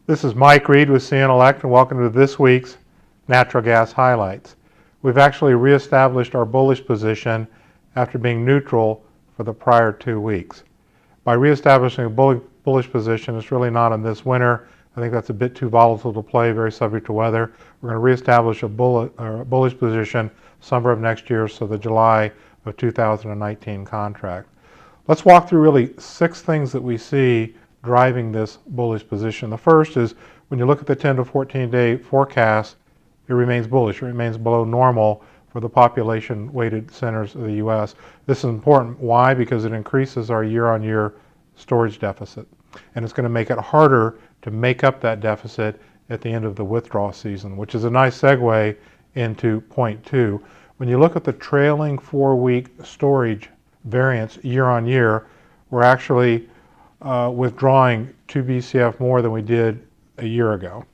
This is Mike Reed with cEntellect, and welcome to this week's Natural Gas Highlights. We've actually reestablished our bullish position after being neutral for the prior 2 weeks. By reestablishing a bullish position, it's really not in this winter. I think that's a bit too volatile to play, very subject to weather. We're going to reestablish a bullish position summer of next year, so the July of 2019 contract. Let's walk through really 6 things that we see driving this bullish position. The first is when you look at the 10 to 14 day forecast, it remains bullish. It remains below normal for the population weighted centers of the U.S. This is important. Why? Because it increases our year-on-year storage deficit, and it's going to make it harder to make up that deficit at the end of the withdrawal season, which is a nice segue into point 2. When you look at the trailing 4-week storage variance year-on-year, we're actually withdrawing 2 BCF more than we did a year ago.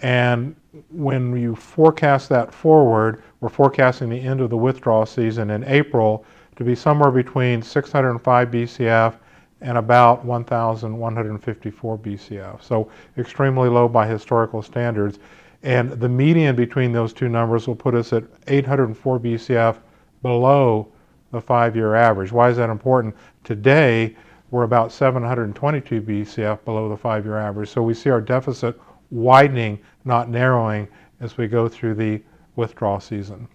And when you forecast that forward, we're forecasting the end of the withdrawal season in April to be somewhere between 605 BCF and about 1,154 BCF. So extremely low by historical standards. And the median between those two numbers will put us at 804 BCF below the 5-year average. Why is that important? Today, we're about 722 BCF below the 5-year average. So we see our deficit widening, not narrowing, as we go through the withdrawal season.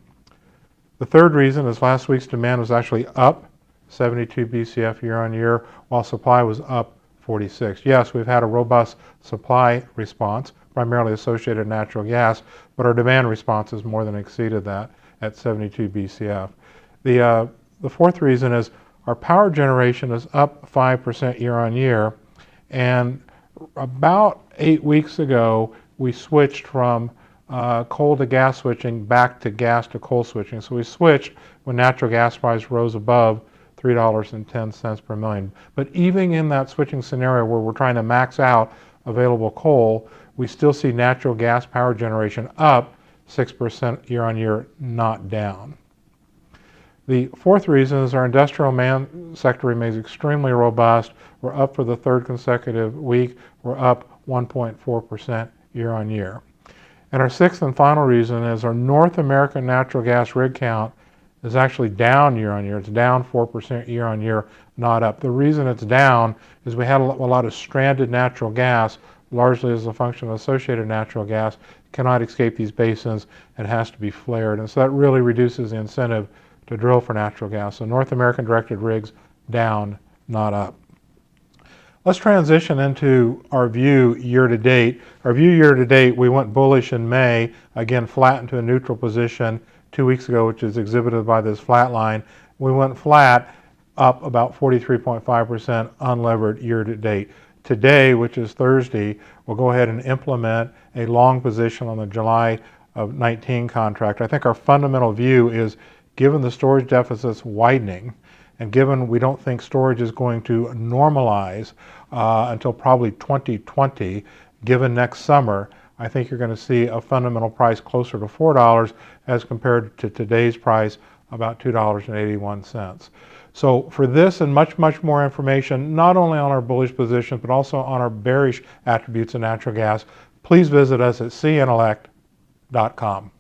The third reason is last week's demand was actually up 72 BCF year on year, while supply was up 46. Yes, we've had a robust supply response, primarily associated with natural gas, but our demand response has more than exceeded that at 72 BCF. The fourth reason is our power generation is up 5% year on year, and about 8 weeks ago we switched from coal to gas switching back to gas to coal switching. So we switched when natural gas price rose above $3.10 per million. But even in that switching scenario where we're trying to max out available coal, we still see natural gas power generation up 6% year on year, not down. The fourth reason is our industrial demand sector remains extremely robust. We're up for the 3rd consecutive week. We're up 1.4% year on year. And our 6th and final reason is our North American natural gas rig count is actually down year on year. It's down 4% year on year, not up. The reason it's down is we had a lot of stranded natural gas, largely as a function of associated natural gas, cannot escape these basins and has to be flared. And so that really reduces the incentive to drill for natural gas. So North American directed rigs down, not up. Let's transition into our view year to date. Our view year to date, we went bullish in May, again flattened to a neutral position 2 weeks ago, which is exhibited by this flat line. We went flat, up about 43.5% unlevered year to date. Today, which is Thursday, we'll go ahead and implement a long position on the July of 19 contract. I think our fundamental view is, given the storage deficits widening, and given we don't think storage is going to normalize until probably 2020, given next summer, I think you're going to see a fundamental price closer to $4 as compared to today's price, about $2.81. So for this and much, much more information, not only on our bullish positions, but also on our bearish attributes of natural gas, please visit us at cEntellect.com.